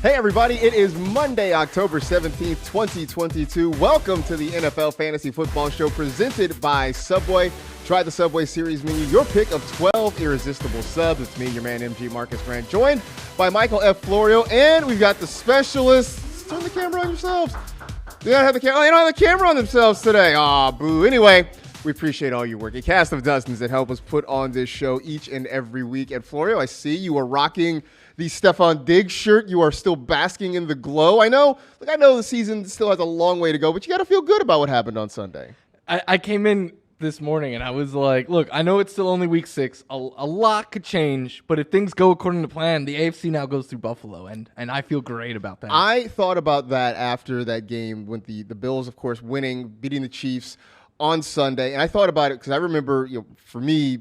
Hey everybody, it is Monday, October 17th, 2022. Welcome to the NFL Fantasy Football Show presented by Subway. Try the Subway Series menu, your pick of 12 irresistible subs. It's me, your man, MG Marcus Brown, joined by Michael F. Florio, and we've got the specialists. Turn the camera on yourselves. They don't have the camera. They don't have the camera on themselves today. Aw, boo. Anyway, we appreciate all your work. A cast of dozens that help us put on this show each and every week. And Florio, I see you are rocking the Stephon Diggs shirt. You are still basking in the glow. I know the season still has a long way to go, but you got to feel good about what happened on Sunday. I came in this morning and I was like, look, I know it's still only week 6. A lot could change, but if things go according to plan, the AFC now goes through Buffalo, and I feel great about that. I thought about that after that game when the Bills, of course, beating the Chiefs on Sunday, and I thought about it because I remember, for me,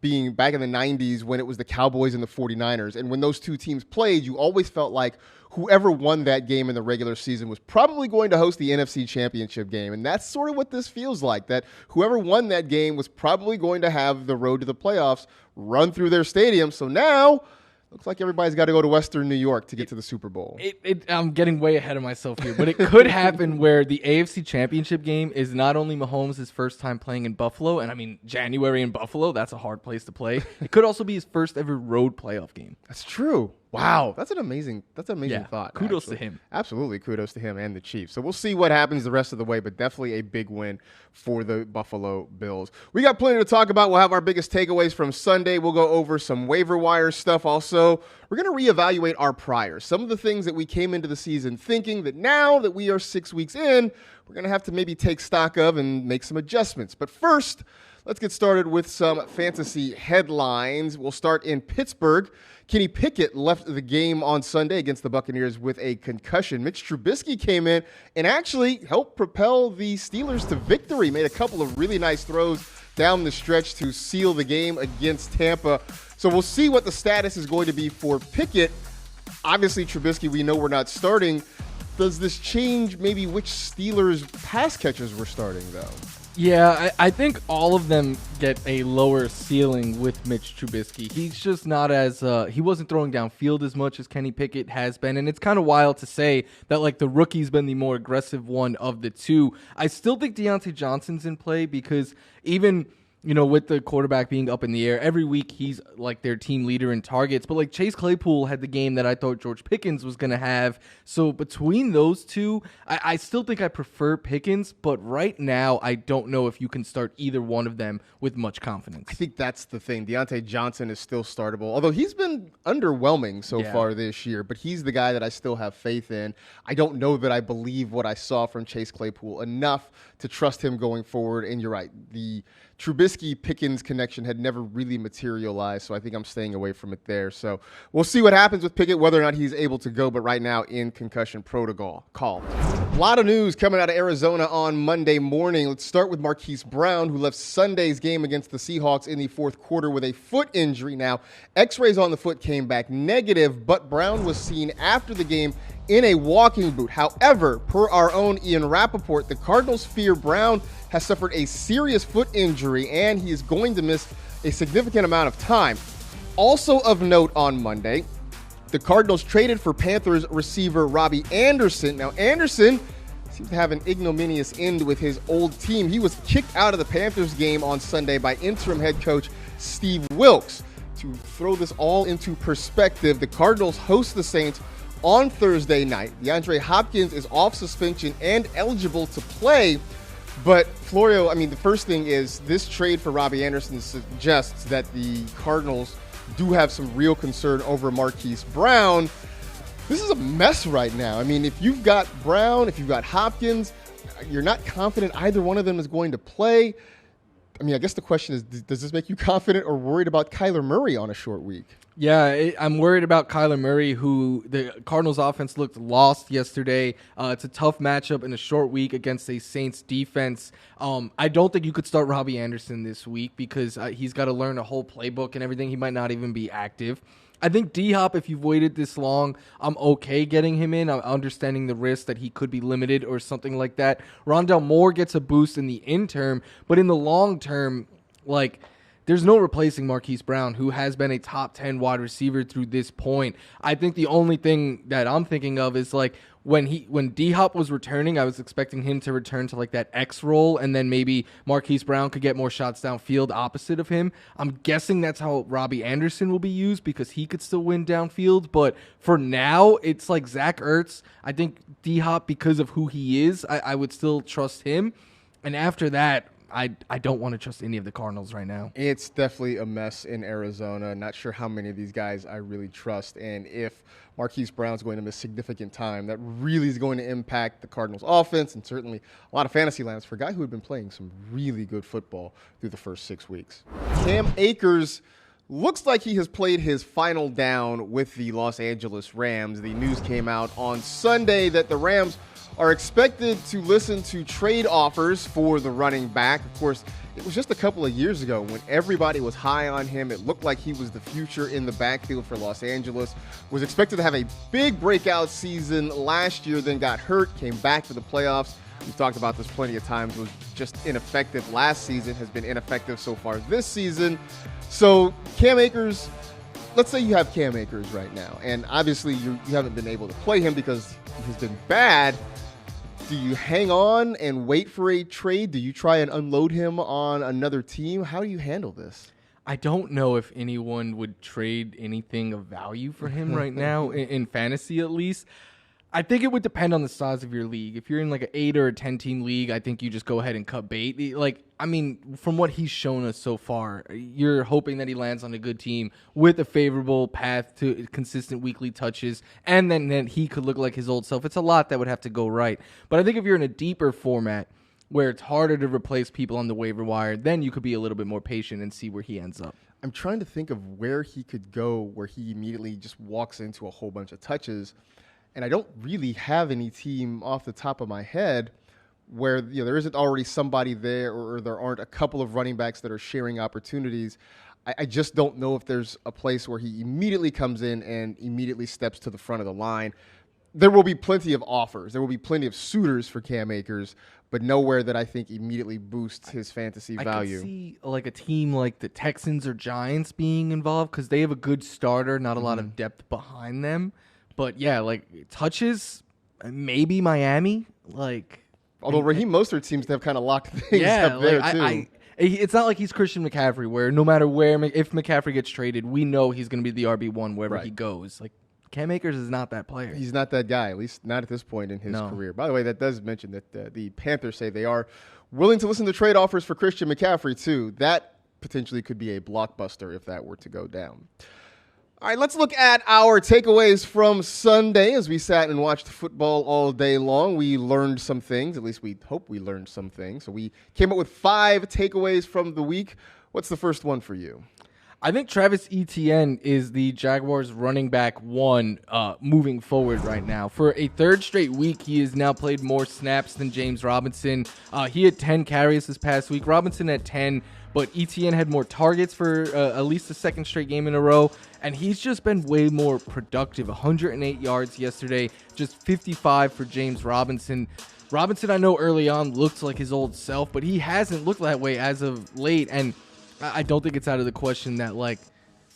being back in the 90s when it was the Cowboys and the 49ers. And when those two teams played, you always felt like whoever won that game in the regular season was probably going to host the NFC Championship game. And that's sort of what this feels like, that whoever won that game was probably going to have the road to the playoffs run through their stadium. So now looks like everybody's got to go to Western New York to get to the Super Bowl. I'm getting way ahead of myself here, but it could happen where the AFC Championship game is not only Mahomes' first time playing in Buffalo, and I mean, January in Buffalo, that's a hard place to play. It could also be his first ever road playoff game. That's true. Wow, that's an amazing thought. Kudos to him. Absolutely, kudos to him and the Chiefs. So we'll see what happens the rest of the way, but definitely a big win for the Buffalo Bills. We got plenty to talk about. We'll have our biggest takeaways from Sunday. We'll go over some waiver wire stuff also. We're going to reevaluate our priors. Some of the things that we came into the season thinking that now that we are 6 weeks in, we're going to have to maybe take stock of and make some adjustments. But first, let's get started with some fantasy headlines. We'll start in Pittsburgh. Kenny Pickett left the game on Sunday against the Buccaneers with a concussion. Mitch Trubisky came in and actually helped propel the Steelers to victory. Made a couple of really nice throws down the stretch to seal the game against Tampa. So we'll see what the status is going to be for Pickett. Obviously, Trubisky, we know we're not starting. Does this change maybe which Steelers pass catchers we're starting, though? Yeah, I think all of them get a lower ceiling with Mitch Trubisky. He's just not as he wasn't throwing downfield as much as Kenny Pickett has been, and it's kind of wild to say that like the rookie's been the more aggressive one of the two. I still think Deontay Johnson's in play because even with the quarterback being up in the air, every week he's like their team leader in targets. But like Chase Claypool had the game that I thought George Pickens was going to have. So between those two, I still think I prefer Pickens. But right now, I don't know if you can start either one of them with much confidence. I think that's the thing. Deontay Johnson is still startable, although he's been underwhelming so far this year. But he's the guy that I still have faith in. I don't know that I believe what I saw from Chase Claypool enough to trust him going forward. And you're right. The Trubisky-Pickens connection had never really materialized, so I think I'm staying away from it there. So we'll see what happens with Pickett, whether or not he's able to go, but right now in concussion protocol. A lot of news coming out of Arizona on Monday morning. Let's start with Marquis Brown, who left Sunday's game against the Seahawks in the fourth quarter with a foot injury. Now, x-rays on the foot came back negative, but Brown was seen after the game in a walking boot. However, per our own Ian Rappaport, the Cardinals fear Brown has suffered a serious foot injury and he is going to miss a significant amount of time. Also of note on Monday, the Cardinals traded for Panthers receiver Robbie Anderson. Now, Anderson seems to have an ignominious end with his old team. He was kicked out of the Panthers game on Sunday by interim head coach Steve Wilks. To throw this all into perspective, the Cardinals host the Saints on Thursday night. DeAndre Hopkins is off suspension and eligible to play. But Florio, I mean, the first thing is this trade for Robbie Anderson suggests that the Cardinals do have some real concern over Marquis Brown. This is a mess right now. I mean, if you've got Brown, if you've got Hopkins, you're not confident either one of them is going to play. I mean, I guess the question is, does this make you confident or worried about Kyler Murray on a short week? Yeah, I'm worried about Kyler Murray, who the Cardinals offense looked lost yesterday. It's a tough matchup in a short week against a Saints defense. I don't think you could start Robbie Anderson this week because he's got to learn a whole playbook and everything. He might not even be active. I think D-Hop, if you've waited this long, I'm okay getting him in. I'm understanding the risk that he could be limited or something like that. Rondell Moore gets a boost in the interim, but in the long term, like, there's no replacing Marquis Brown, who has been a top 10 wide receiver through this point. I think the only thing that I'm thinking of is like when D-Hop was returning, I was expecting him to return to like that X role, and then maybe Marquis Brown could get more shots downfield opposite of him. I'm guessing that's how Robbie Anderson will be used because he could still win downfield. But for now, it's like Zach Ertz. I think D-Hop, because of who he is, I would still trust him. And after that, I don't want to trust any of the Cardinals right now. It's definitely a mess in Arizona. Not sure how many of these guys I really trust. And if Marquise Brown's going to miss significant time, that really is going to impact the Cardinals offense and certainly a lot of fantasy lands for a guy who had been playing some really good football through the first 6 weeks. Cam Akers looks like he has played his final down with the Los Angeles Rams. The news came out on Sunday that the Rams are expected to listen to trade offers for the running back. Of course, it was just a couple of years ago when everybody was high on him. It looked like he was the future in the backfield for Los Angeles. Was expected to have a big breakout season last year, then got hurt, came back to the playoffs. We've talked about this plenty of times. Was just ineffective last season, has been ineffective so far this season. So Cam Akers, let's say you have Cam Akers right now, and obviously you haven't been able to play him because he has been bad. Do you hang on and wait for a trade? Do you try and unload him on another team? How do you handle this? I don't know if anyone would trade anything of value for him right now, in fantasy at least. I think it would depend on the size of your league. If you're in like an 8 or a 10 team league, I think you just go ahead and cut bait. Like, I mean, from what he's shown us so far, you're hoping that he lands on a good team with a favorable path to consistent weekly touches, and then he could look like his old self. It's a lot that would have to go right. But I think if you're in a deeper format where it's harder to replace people on the waiver wire, then you could be a little bit more patient and see where he ends up. I'm trying to think of where he could go where he immediately just walks into a whole bunch of touches. And I don't really have any team off the top of my head where there isn't already somebody there or there aren't a couple of running backs that are sharing opportunities. I just don't know if there's a place where he immediately comes in and immediately steps to the front of the line. There will be plenty of offers. There will be plenty of suitors for Cam Akers, but nowhere that I think immediately boosts his fantasy value. I could see like a team like the Texans or Giants being involved because they have a good starter, not a lot of depth behind them. But yeah, like touches, maybe Miami. Like, although Raheem Mostert seems to have kind of locked things up there too. It's not like he's Christian McCaffrey, where no matter where, if McCaffrey gets traded, we know he's going to be the RB1 wherever he goes. Like, Cam Akers is not that player. He's not that guy, at least not at this point in his career. By the way, that does mention that the Panthers say they are willing to listen to trade offers for Christian McCaffrey too. That potentially could be a blockbuster if that were to go down. All right, let's look at our takeaways from Sunday. As we sat and watched football all day long, we learned some things. At least we hope we learned some things. So we came up with 5 takeaways from the week. What's the first one for you? I think Travis Etienne is the Jaguars running back 1 moving forward right now. For a 3rd straight week, he has now played more snaps than James Robinson. He had 10 carries this past week. Robinson had 10. But Etienne had more targets for at least the 2nd straight game in a row, and he's just been way more productive. 108 yards yesterday, just 55 for James Robinson. Robinson, I know early on looked like his old self, but he hasn't looked that way as of late, and I don't think it's out of the question that like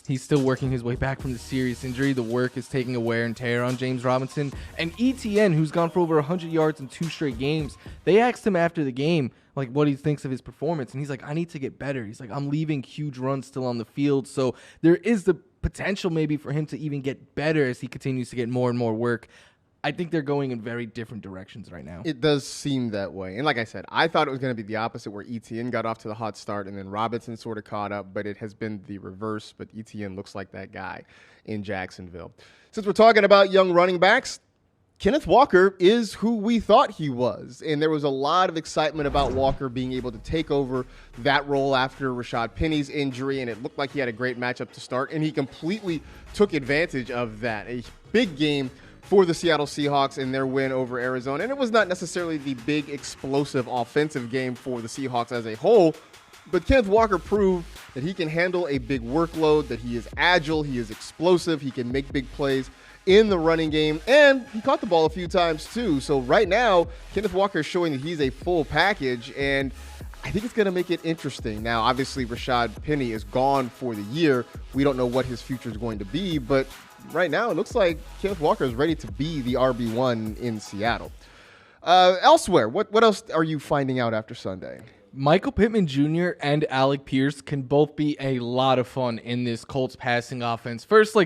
he's still working his way back from the serious injury. The work is taking a wear and tear on James Robinson. And Etienne, who's gone for over 100 yards in 2 straight games, they asked him after the game, like what he thinks of his performance. And he's like, I need to get better. He's like, I'm leaving huge runs still on the field. So there is the potential maybe for him to even get better as he continues to get more and more work. I think they're going in very different directions right now. It does seem that way. And like I said, I thought it was going to be the opposite where Etienne got off to the hot start and then Robinson sort of caught up, but it has been the reverse. But Etienne looks like that guy in Jacksonville. Since we're talking about young running backs, Kenneth Walker is who we thought he was. And there was a lot of excitement about Walker being able to take over that role after Rashad Penny's injury. And it looked like he had a great matchup to start. And he completely took advantage of that. A big game for the Seattle Seahawks in their win over Arizona. And it was not necessarily the big explosive offensive game for the Seahawks as a whole. But Kenneth Walker proved that he can handle a big workload, that he is agile, he is explosive, he can make big plays in the running game, and he caught the ball a few times too. So right now, Kenneth Walker is showing that he's a full package, and I think it's going to make it interesting. Now, obviously, Rashad Penny is gone for the year. We don't know what his future is going to be, but right now it looks like Kenneth Walker is ready to be the RB1 in Seattle. Elsewhere, what else are you finding out after Sunday? Michael Pittman Jr. and Alec Pierce can both be a lot of fun in this Colts passing offense. First,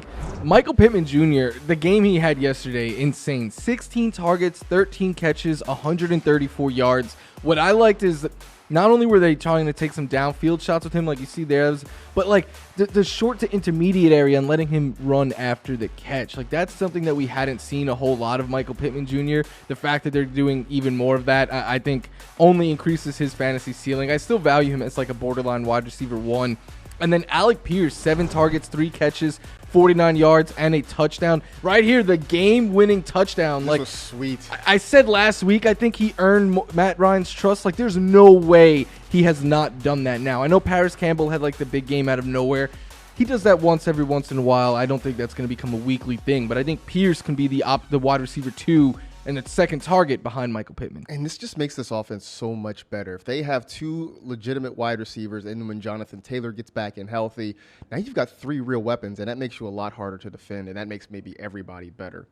Michael Pittman Jr., the game he had yesterday, insane. 16 targets, 13 catches, 134 yards. What I liked is not only were they trying to take some downfield shots with him, like you see there, but the short to intermediate area and letting him run after the catch. That's something that we hadn't seen a whole lot of Michael Pittman Jr. The fact that they're doing even more of that, I think, only increases his fantasy ceiling. I still value him as a borderline wide receiver 1. And then Alec Pierce, 7 targets, 3 catches, 49 yards, and a touchdown. Right here, the game-winning touchdown. This was sweet. I said last week, I think he earned Matt Ryan's trust. There's no way he has not done that now. I know Paris Campbell had the big game out of nowhere. He does that every once in a while. I don't think that's going to become a weekly thing, but I think Pierce can be the wide receiver 2 and the second target behind Michael Pittman. And this just makes this offense so much better. If they have 2 legitimate wide receivers, and when Jonathan Taylor gets back and healthy, now you've got 3 real weapons, and that makes you a lot harder to defend, and that makes maybe everybody better.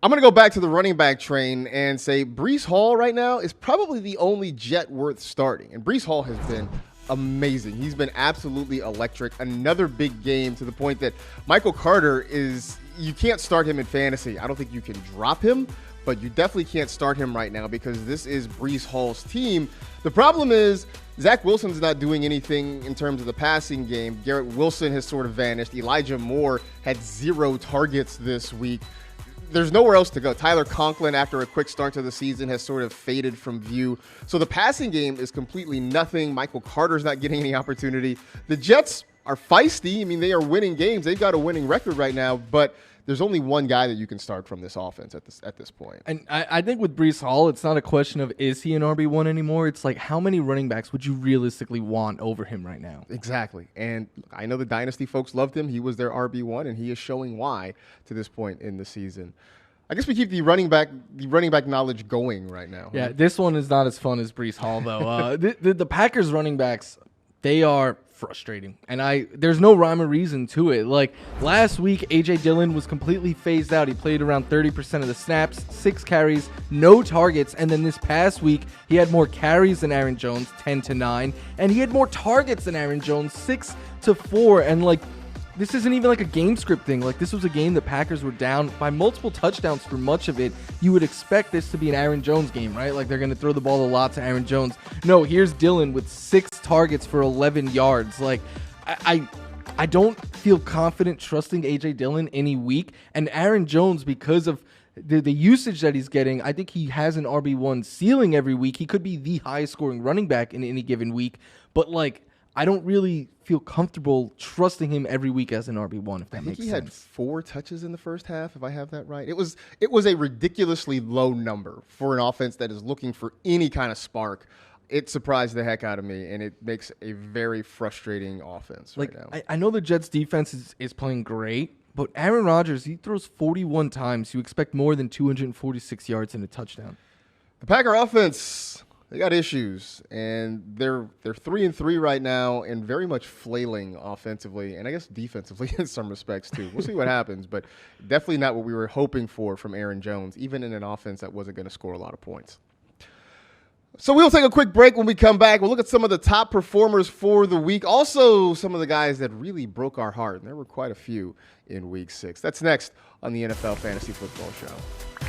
I'm going to go back to the running back train and say Breece Hall right now is probably the only Jet worth starting. And Breece Hall has been amazing. He's been absolutely electric. Another big game to the point that Michael Carter you can't start him in fantasy. I don't think you can drop him, but you definitely can't start him right now because this is Breece Hall's team. The problem is Zach Wilson's not doing anything in terms of the passing game. Garrett Wilson has sort of vanished. Elijah Moore had 0 targets this week. There's nowhere else to go. Tyler Conklin, after a quick start to the season, has sort of faded from view. So the passing game is completely nothing. Michael Carter's not getting any opportunity. The Jets are feisty. I mean, they are winning games. They've got a winning record right now, but there's only one guy that you can start from this offense at this point. And I think with Breece Hall, it's not a question of is he an RB1 anymore. It's how many running backs would you realistically want over him right now? Exactly. And I know the Dynasty folks loved him. He was their RB1, and he is showing why to this point in the season. I guess we keep the running back knowledge going right now. Yeah, this one is not as fun as Breece Hall, though. The Packers running backs, they are frustrating, and there's no rhyme or reason to it. Last week, A.J. Dillon was completely phased out. He played around 30% of the snaps, 6 carries, no targets, and then this past week, he had more carries than Aaron Jones, 10-9, and he had more targets than Aaron Jones, 6-4, and this isn't even a game script thing. This was a game the Packers were down by multiple touchdowns for much of it. You would expect this to be an Aaron Jones game, right? They're going to throw the ball a lot to Aaron Jones. No, here's Dillon with 6 targets for 11 yards. I don't feel confident trusting A.J. Dillon any week. And Aaron Jones, because of the usage that he's getting, I think he has an RB1 ceiling every week. He could be the highest scoring running back in any given week. But I don't really feel comfortable trusting him every week as an RB1, if that makes sense. He had 4 touches in the first half, if I have that right. It was a ridiculously low number for an offense that is looking for any kind of spark. It surprised the heck out of me, and it makes a very frustrating offense right now. I know the Jets' defense is playing great, but Aaron Rodgers, he throws 41 times. You expect more than 246 yards and a touchdown. The Packer offense, they got issues, and they're 3-3 right now, and very much flailing offensively, and I guess defensively in some respects too. We'll see what happens, but definitely not what we were hoping for from Aaron Jones, even in an offense that wasn't going to score a lot of points. So we'll take a quick break. When we come back, we'll look at some of the top performers for the week, also some of the guys that really broke our heart, and there were quite a few in Week 6. That's next on the NFL Fantasy Football Show.